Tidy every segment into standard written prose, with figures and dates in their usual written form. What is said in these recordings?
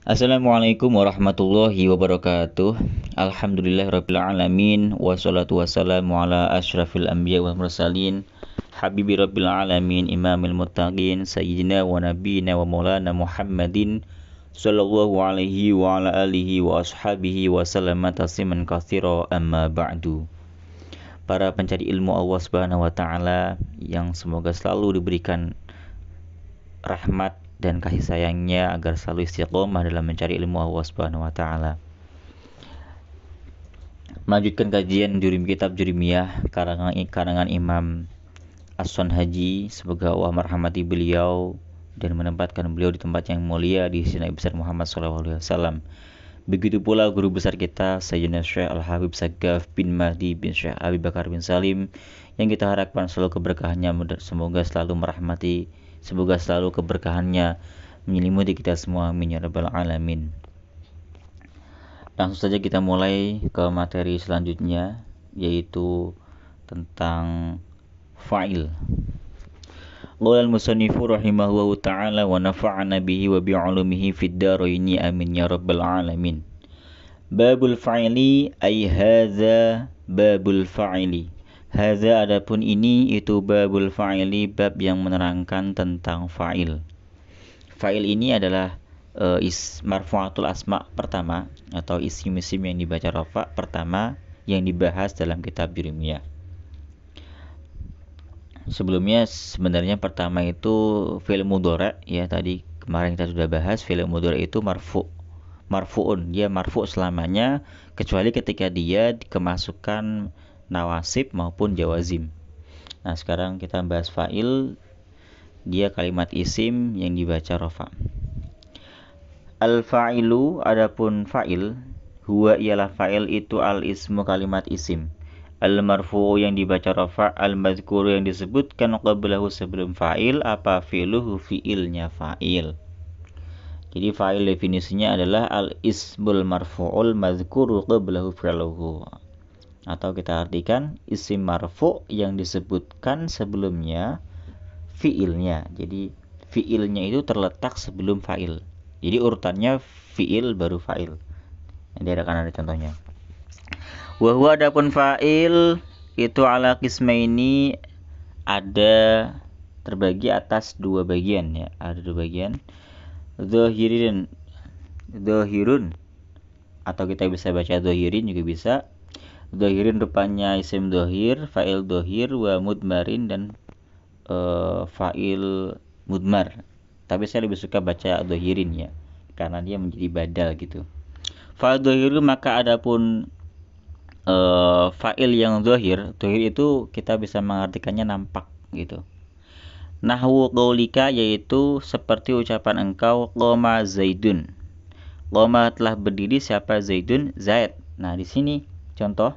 Assalamualaikum warahmatullahi wabarakatuh. Alhamdulillahirabbil alamin wassalatu wassalamu ala asyrafil anbiya wal mursalin habibi rabbil alamin imamil muttaqin sayyidina wa nabiyina wa maulana Muhammadin sallallahu alaihi wa ala alihi wa ashabihi wa sallama tasliman katsira amma ba'du. Para pencari ilmu Allah Subhanahu wa taala yang semoga selalu diberikan rahmat dan kasih sayangnya agar selalu istiqomah dalam mencari ilmu Allah Subhanahu wa taala. Melanjutkan kajian kitab Jurumiyah karangan Imam As-Sun Haji, semoga Allah merahmati beliau dan menempatkan beliau di tempat yang mulia di sisi Nabi besar Muhammad SAW. Begitu pula guru besar kita Sayyidina Syekh Al-Habib Sagaf bin Mahdi bin Syekh Abi Bakar bin Salim, yang kita harapkan selalu keberkahannya, semoga selalu keberkahannya menyelimuti kita semua, amin ya rabbal alamin. Langsung saja kita mulai ke materi selanjutnya, yaitu tentang fa'il. Qala al-musannifu rahimahullahu ta'ala wa nafa'ana bihi wa bi'ulumihi fid dharaini amin ya rabbal alamin. Babul fa'ili ay hadza babul fa'ili. Hadza adapun ini itu babul fa'ili, bab yang menerangkan tentang fa'il. Fa'il ini adalah marfu'atul asma pertama atau isim-isim yang dibaca rafa pertama yang dibahas dalam kitab Jurumiyah. Sebelumnya sebenarnya pertama itu fi'il mudhari', ya, tadi kemarin kita sudah bahas fi'il mudhari' itu marfu'un, dia marfu' selamanya kecuali ketika dia kemasukan nawasib maupun jawazim. Nah, sekarang kita bahas fa'il, dia kalimat isim yang dibaca rafa. Al-fa'ilu, adapun fa'il, huwa ialah fa'il itu al-ismu kalimat isim, al-marfu'u yang dibaca rafa, al-madhkuru yang disebutkan qablahu sebelum fa'il, apa fi'luhu fi'ilnya fa'il. Jadi fa'il definisinya adalah al-ismul marfu'ul madhkuru qablahu fi'luhu, atau kita artikan isim marfu' yang disebutkan sebelumnya fi'ilnya. Jadi fi'ilnya itu terletak sebelum fa'il. Jadi urutannya fi'il baru fa'il. Nanti akan ada contohnya. Wa huwa adapun fa'il itu ala qismaini, ada terbagi atas dua bagian, ya. Ada dua bagian. Dhahirun atau kita bisa baca dhahirin juga bisa. Dhahirin rupanya isim dhahir, fa'il dhahir, wa mudmarin dan fa'il mudmar. Tapi saya lebih suka baca dhahirin, ya, karena dia menjadi badal gitu. Fa'il dhahiru, maka adapun fa'il yang dhahir itu kita bisa mengartikannya nampak gitu. Nahwu qaulika, yaitu seperti ucapan engkau, qoma zaidun. Qoma telah berdiri siapa? Zaidun, Zaid. Nah, di sini contoh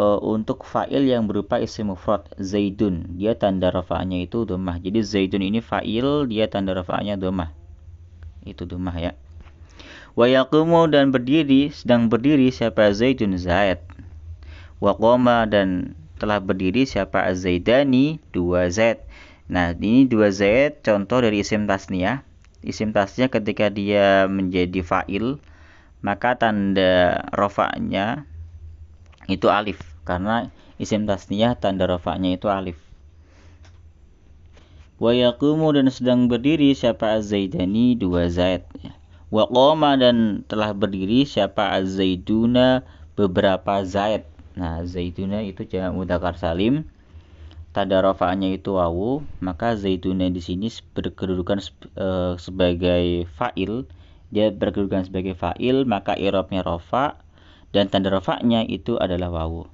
untuk fa'il yang berupa isim mufrad zaidun, dia tanda rafa'nya itu dhammah. Jadi zaidun ini fa'il, dia tanda rafa'nya dhammah. Itu dhammah, ya. Wa yaqumu, dan sedang berdiri siapa? Zaidun, Zaid. Wa qama, dan telah berdiri siapa? Az-zaidani, dua Zaid. Nah, ini dua Zaid contoh dari isim tasniyah. Isim tasniyah ketika dia menjadi fa'il, maka tanda rafa'nya itu alif, karena isim tasniyah tanda rafa'nya itu alif. Wa yaqumu, dan sedang berdiri siapa? Az-zaidani, dua Zaid. Wa qama, dan telah berdiri siapa? Az-zaiduna, beberapa Zaid. Nah, zaiduna itu jamak mudzakkar salim, tanda rafa'nya itu wawu, maka zaiduna di sini berkedudukan sebagai fa'il. Dia berkedudukan sebagai fa'il, maka i'rabnya rafa' dan tanda rafa'nya itu adalah wawu.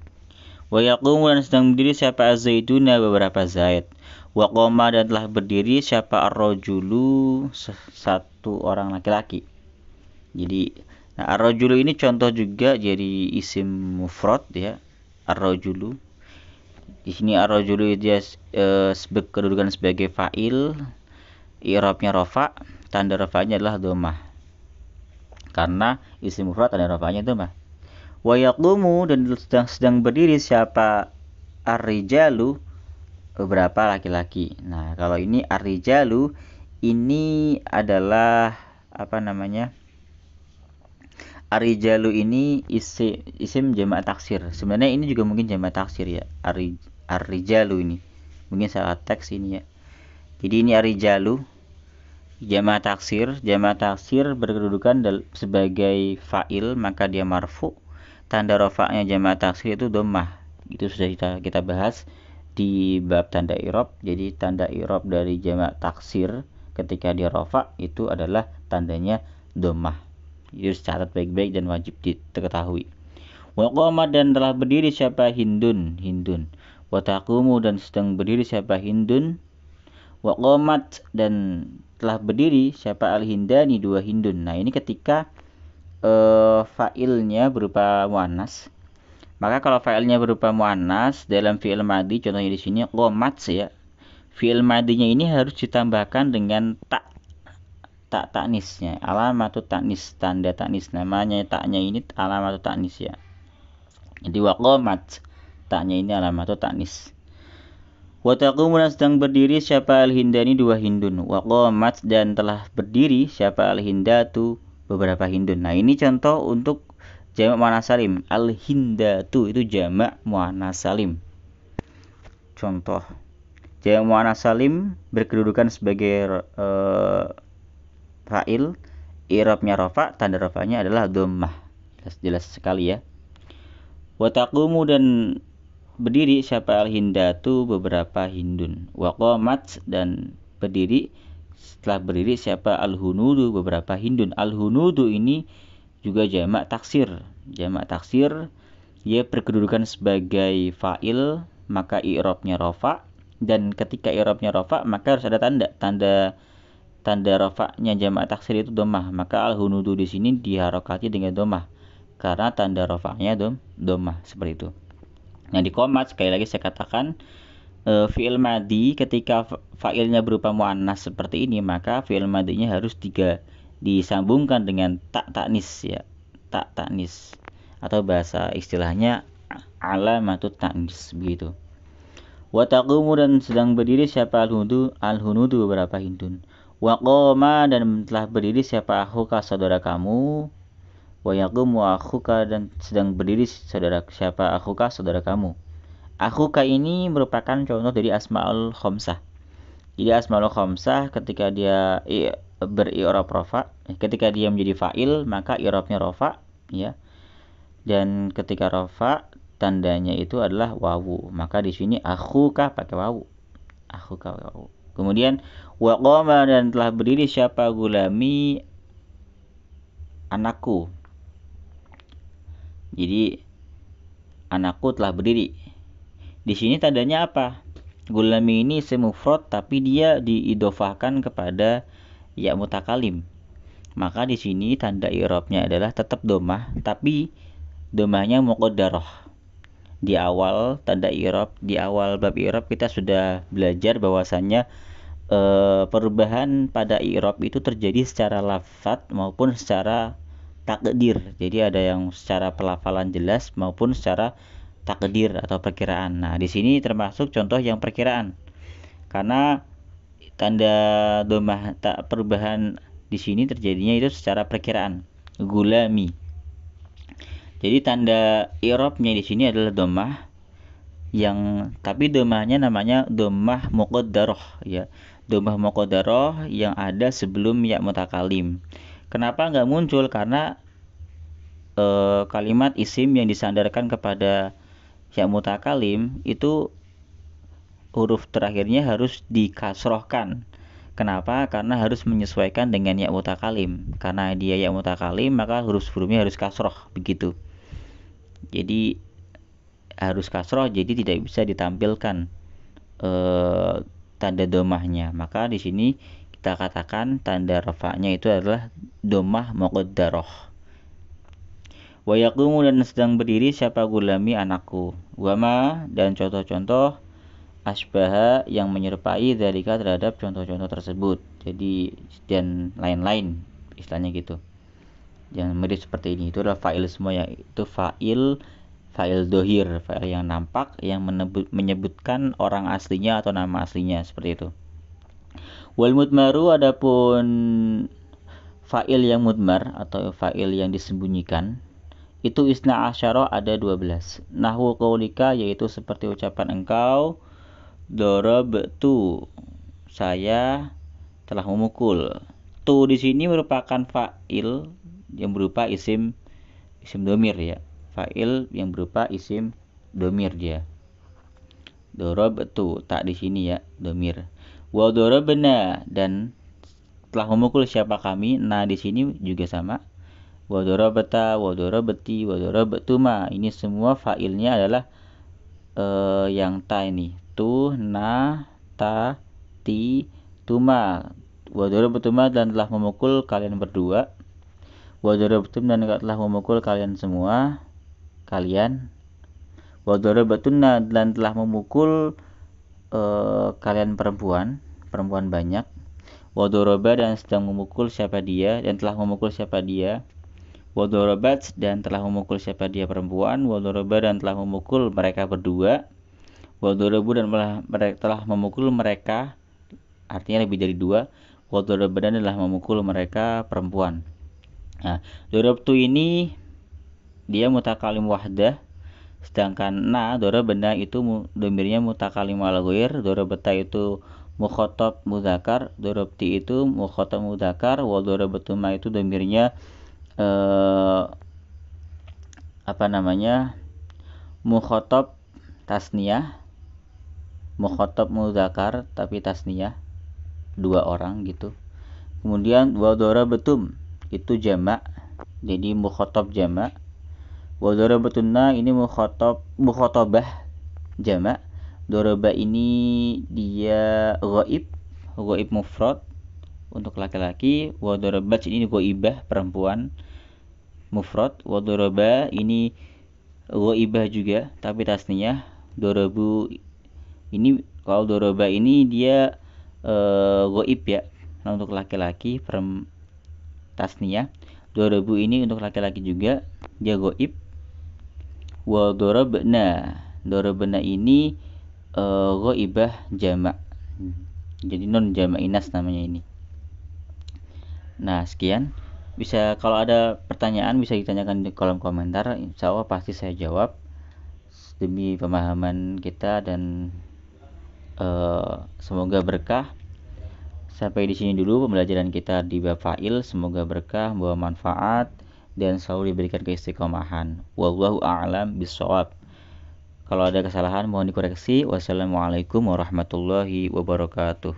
Wa yaqumu, dan sedang berdiri siapa? Az-zaiduna, beberapa Zaid. Wa qama, dan telah berdiri siapa? Ar-rajulu, satu orang laki-laki. Jadi ar-rajulu ini contoh juga jadi isim mufrad, ya. Ar-rajulu. Di sini ar-rajulu dia berkedudukan sebagai fa'il, i'rabnya rafa', tanda rafa'nya adalah dhammah. Karena isim mufrad tanda rafa'nya dhammah. Wa yaqumu, dan sedang berdiri siapa? Ar-rijalu, beberapa laki-laki. Nah, kalau ini ar-rijalu ini adalah apa namanya, Arijalu ini isim jamak taksir. Sebenarnya ini juga mungkin jamak taksir ya. Arijalu ini. Mungkin salah teks ini ya. Jadi ini Arijalu jamak taksir. Jamak taksir berkedudukan sebagai fa'il, maka dia marfu. Tanda rofa'nya jamak taksir itu dhammah. Itu sudah kita bahas di bab tanda i'rab. Jadi tanda i'rab dari jamak taksir ketika dia rofa itu adalah tandanya dhammah. Itu catat baik-baik dan wajib diketahui. Wa qama dan telah berdiri siapa Hindun. Wa taqumu dan sedang berdiri siapa Hindun. Wa qamat dan telah berdiri siapa al-hindani, 2 Hindun. Nah, ini ketika fa'ilnya berupa muannas. Maka kalau fa'ilnya berupa muannas dalam fi'il madhi, contohnya di sini qamat ya. Fi'il madhinya ini harus ditambahkan dengan tak taknisnya, alamatut taknis, tanda taknis, namanya taknya ini alamatut taknis ya. Jadi waqamat, taknya ini alamatut taknis. Wa taqumu dan sedang berdiri siapa al-hindani, 2 Hindun. Waqamat dan telah berdiri siapa al-hindatu, beberapa Hindun. Nah, ini contoh untuk jamak muannas salim. Al-hindatu itu jamak muannas salim. Contoh jamak muannas salim berkedudukan sebagai fa'il, i'rabnya rafa, tanda rafanya adalah dhammah. Jelas sekali ya. Wa taqumu dan berdiri siapa al-hindatu, beberapa Hindun. Wa qamat dan berdiri, setelah berdiri siapa al-hunudu, beberapa Hindun. Al-hunudu ini juga jamak taksir. Jamak taksir dia berkedudukan sebagai fa'il, maka i'rabnya rafa, dan ketika i'rabnya rafa maka harus ada tanda rafa'nya jamak taksir itu dhammah. Maka al-hunudu di sini diharokati dengan dhammah karena tanda rafa'nya dhammah, seperti itu. Nah, di qomat sekali lagi saya katakan fi'il madhi ketika fa'ilnya berupa muannas seperti ini, maka fi'il madhinya harus disambungkan dengan tak taknis ya. Tak taknis atau bahasa istilahnya alamatut taknis begitu. Wa taqumu dan sedang berdiri siapa al-hunudu, beberapa Hindun. Wa qama dan telah berdiri siapa akhuka, saudara kamu. Wa yaqumu akhuka dan sedang berdiri siapa akhuka, saudara kamu. Akhuka ini merupakan contoh dari asmaul khamsah. Jadi asmaul khamsah ketika dia beri'rab rafa, ketika dia menjadi fa'il maka i'rabnya rafa ya. Dan ketika rafa tandanya itu adalah wawu. Maka di sini akhuka pakai wawu. Akhuka wawu. Kemudian wa qama dan telah berdiri siapa gulami, anakku. Jadi anakku telah berdiri. Di sini tandanya apa? Gulami ini isim mufrad tapi dia diidofahkan kepada ya mutakalim. Maka di sini tanda i'rabnya adalah tetap dhammah tapi dhammahnya muqaddarah. Di awal tanda i'rab, di awal bab i'rab kita sudah belajar bahwasannya perubahan pada i'rab itu terjadi secara lafaz maupun secara takdir. Jadi ada yang secara pelafalan jelas maupun secara takdir atau perkiraan. Nah, di sini termasuk contoh yang perkiraan. Karena tanda dhammah perubahan di sini terjadinya itu secara perkiraan. Gulami. Jadi tanda i'rabnya di sini adalah dhammah tapi dhammahnya namanya dhammah muqaddarah ya. Dhammah muqaddarah yang ada sebelum ya mutakalim. Kenapa enggak muncul? Karena kalimat isim yang disandarkan kepada ya mutakalim itu huruf terakhirnya harus dikasrohkan. Kenapa? Karena harus menyesuaikan dengan ya mutakalim. Karena dia ya mutakalim maka huruf-hurufnya harus kasroh begitu. Jadi harus kasroh, jadi tidak bisa ditampilkan tanda dhammahnya. Maka di sini kita katakan tanda rafa'nya itu adalah dhammah muqaddarah. Wa yaqumu dan sedang berdiri siapa gulami, anakku. Wa ma dan contoh-contoh asbaha yang menyerupai dzalika terhadap contoh-contoh tersebut. Jadi dan lain-lain istilahnya gitu. Yang mirip seperti ini itu adalah fa'il semua ya. Itu fa'il dohir, fa'il yang nampak yang menyebutkan orang aslinya atau nama aslinya seperti itu. Wal mudmaru adapun fa'il yang mudmar atau fa'il yang disembunyikan itu isna asyara ada 12. Nahwu qaulika yaitu seperti ucapan engkau, darabtu saya telah memukul. Tu di sini merupakan fa'il yang berupa isim domir ya. Fa'il yang berupa isim domir dia. Darabtu tak di sini ya, domir. Wa darabna dan telah memukul siapa kami. Nah di sini juga sama. Wa darabta, wa darabti, wa darabtuma. Ini semua fa'ilnya adalah yang ta ini. Tu, na, ta, ti, tuma. Wa darabtuma dan telah memukul kalian berdua. Wa darabtum dan telah memukul kalian semua. Kalian. Wa darabatunna dan telah memukul kalian perempuan banyak. Wa daraba dan sedang memukul siapa dia dan telah memukul siapa dia. Wa darabat dan telah memukul siapa dia perempuan. Wa daraba dan telah memukul mereka berdua. Wa darabu dan telah memukul mereka, artinya lebih dari dua. Wa daraba dan telah memukul mereka perempuan. Nah, darabtu ini dia mutakalim wahdah, sedangkan na darabna itu domirnya mutakalim al ghair, darabta itu mukhatab mudzakkar, darabti itu mukhatab mudzakkar, wa darabatuma itu domirnya mukhatab tasniyah, mukhatab mudzakkar tapi tasniyah, dua orang gitu. Kemudian wa darabatum itu jamak, jadi mukhatab jamak. Wa darabatunna ini mukhatabah jamak. Daraba ini dia ghaib mufrad untuk laki-laki. Wa darabat ini ghaibah perempuan mufrad. Wa daraba ini ghaibah juga tapi tasniyah. Darabu ini kalau daraba ini dia ghaib ya, nah, untuk laki-laki tasniyah. Darabu ini untuk laki-laki juga, dia ghaib. Wa darabna ini ghaibah jamak, jadi non jamak inas namanya ini. Nah sekian, bisa kalau ada pertanyaan bisa ditanyakan di kolom komentar, insya Allah pasti saya jawab demi pemahaman kita dan semoga berkah. Sampai di sini dulu pembelajaran kita di bab fa'il. Semoga berkah, membawa manfaat dan selalu diberikan keistiqomahan. Wallahu a'lam bishawab. Kalau ada kesalahan mohon dikoreksi. Wassalamualaikum warahmatullahi wabarakatuh.